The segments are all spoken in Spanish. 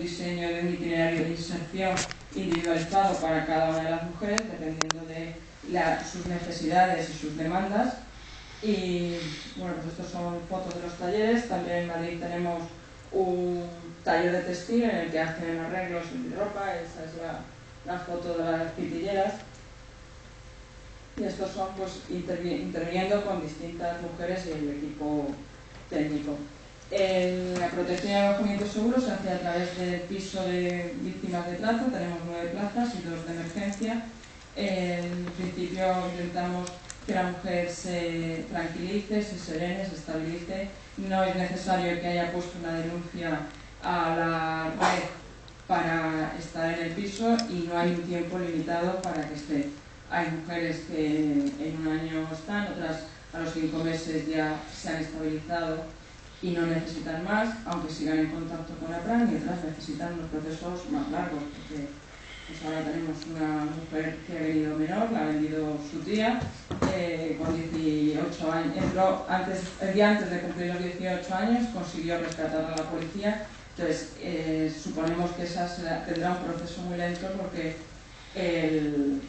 diseño de un itinerario de inserción individualizado para cada una de las mujeres, dependiendo de sus necesidades y sus demandas. Y bueno, pues estos son fotos de los talleres. También en Madrid tenemos un taller de textil en el que hacen arreglos de ropa. Esa es la foto de las pitilleras. Y estos son pues interviniendo con distintas mujeres y el equipo técnico. La protección y alojamiento seguro se hace a través del piso de víctimas de plaza. Tenemos 9 plazas y 2 de emergencia. En principio intentamos que la mujer se tranquilice, se serene, se estabilice. No es necesario que haya puesto una denuncia a la red para estar en el piso y no hay un tiempo limitado para que esté. Hay mujeres que en un año están, otras a los 5 meses ya se han estabilizado y no necesitan más, aunque sigan en contacto con la PRAN, y otras necesitan unos procesos más largos, porque pues ahora tenemos una mujer que ha venido menor, la ha vendido su tía, con 18 años, entró el día antes de cumplir los 18 años, consiguió rescatar a la policía. Entonces suponemos que esa tendrá un proceso muy lento, porque el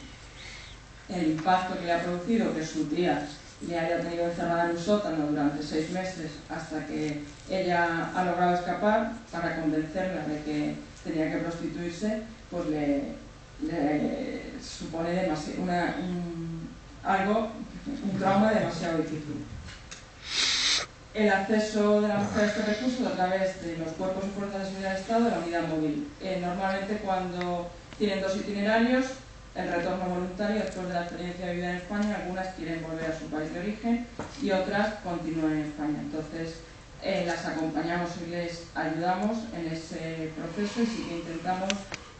impacto que le ha producido que su tía le haya tenido encerrada en un sótano durante 6 meses hasta que ella ha logrado escapar, para convencerla de que tenía que prostituirse, pues le supone un trauma demasiado difícil. El acceso de la mujer a este recurso a través de los cuerpos y fuerzas de seguridad del Estado, de la unidad móvil. Normalmente cuando tienen 2 itinerarios, el retorno voluntario después de la experiencia de vida en España, algunas quieren volver a su país de origen y otras continúan en España. Entonces las acompañamos y les ayudamos en ese proceso, y sí que intentamos,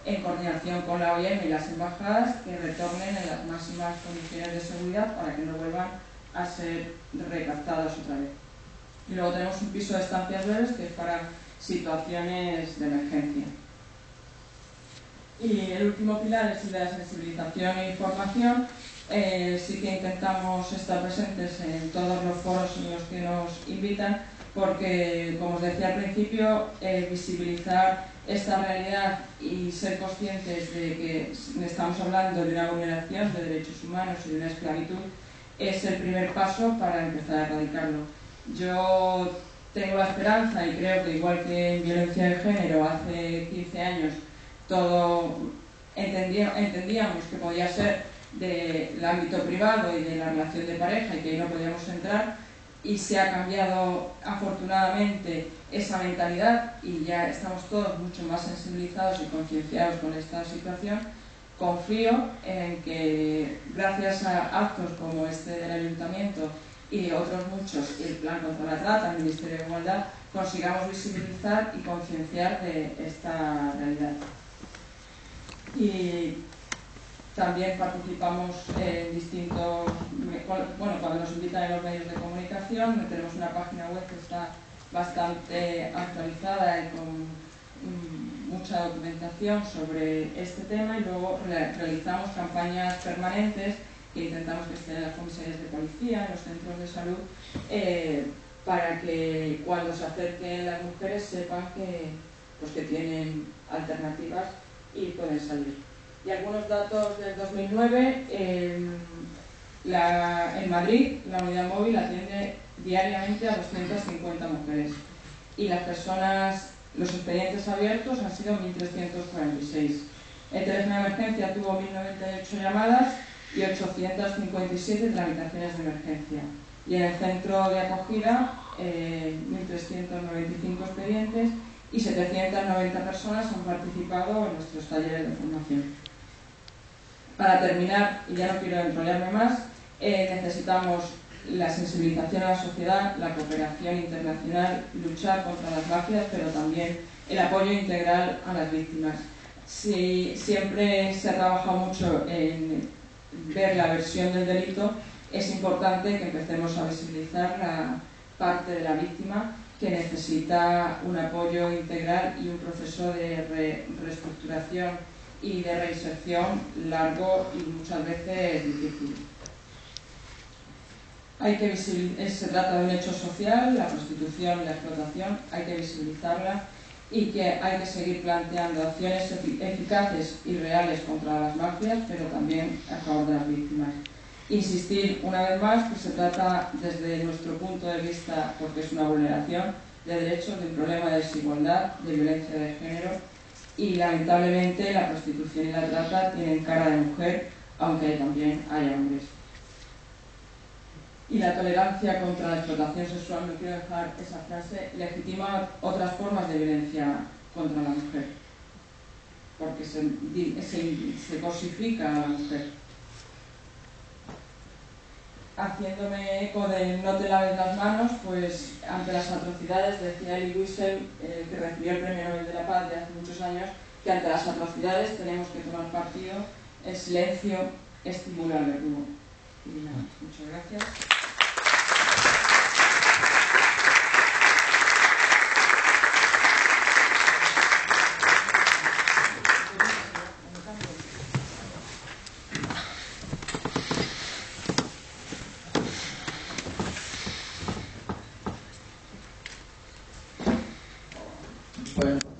en coordinación con la OIM y las embajadas, que retornen en las máximas condiciones de seguridad para que no vuelvan a ser recaptadas otra vez. Y luego tenemos un piso de estancias breves que es para situaciones de emergencia. Y el último pilar es el de la sensibilización e información. Sí que intentamos estar presentes en todos los foros en los que nos invitan, porque, como os decía al principio, visibilizar esta realidad y ser conscientes de que estamos hablando de una vulneración de derechos humanos y de una esclavitud es el primer paso para empezar a erradicarlo. Yo tengo la esperanza, y creo que igual que en violencia de género hace 15 años todo entendíamos que podía ser del ámbito privado y de la relación de pareja y que ahí no podíamos entrar, y se ha cambiado afortunadamente esa mentalidad y ya estamos todos mucho más sensibilizados y concienciados con esta situación. Confío en que gracias a actos como este del Ayuntamiento y otros muchos, y el Plan contra la Trata, el Ministerio de Igualdad, consigamos visibilizar y concienciar de esta realidad. Y también participamos en distintos, cuando nos invitan en los medios de comunicación. Tenemos una página web que está bastante actualizada y con mucha documentación sobre este tema, y luego realizamos campañas permanentes que intentamos que estén en las comisarías de policía, en los centros de salud, para que cuando se acerquen las mujeres sepan que tienen alternativas y pueden salir. Y algunos datos del 2009, en Madrid la unidad móvil atiende diariamente a 250 mujeres, y los expedientes abiertos han sido 1.346. El teléfono de emergencia tuvo 1.098 llamadas y 857 tramitaciones de emergencia. Y en el centro de acogida, 1.395 expedientes, y 790 personas han participado en nuestros talleres de formación. Para terminar, y ya no quiero enrollarme más, necesitamos la sensibilización a la sociedad, la cooperación internacional, luchar contra las mafias, pero también el apoyo integral a las víctimas. Siempre se ha trabajado mucho en ver la versión del delito. Es importante que empecemos a visibilizar la parte de la víctima que necesita un apoyo integral y un proceso de reestructuración y de reinserción largo y muchas veces difícil. Se trata de un hecho social, la prostitución y la explotación, hay que visibilizarla y que hay que seguir planteando acciones eficaces y reales contra las mafias, pero también a favor de las víctimas. Insistir una vez más que se trata, desde nuestro punto de vista, porque es una vulneración de derechos, de un problema de desigualdad, de violencia de género, y lamentablemente la prostitución y la trata tienen cara de mujer, aunque también haya hombres. Y la tolerancia contra la explotación sexual, no quiero dejar esa frase, legitima otras formas de violencia contra la mujer, porque se cosifica a la mujer. Haciéndome eco de no te laves las manos, pues ante las atrocidades, decía Elie Wiesel, que recibió el Premio Nobel de la Paz de hace muchos años, que ante las atrocidades tenemos que tomar partido, el silencio estimula el verdugo. Y nada, muchas gracias. Bueno.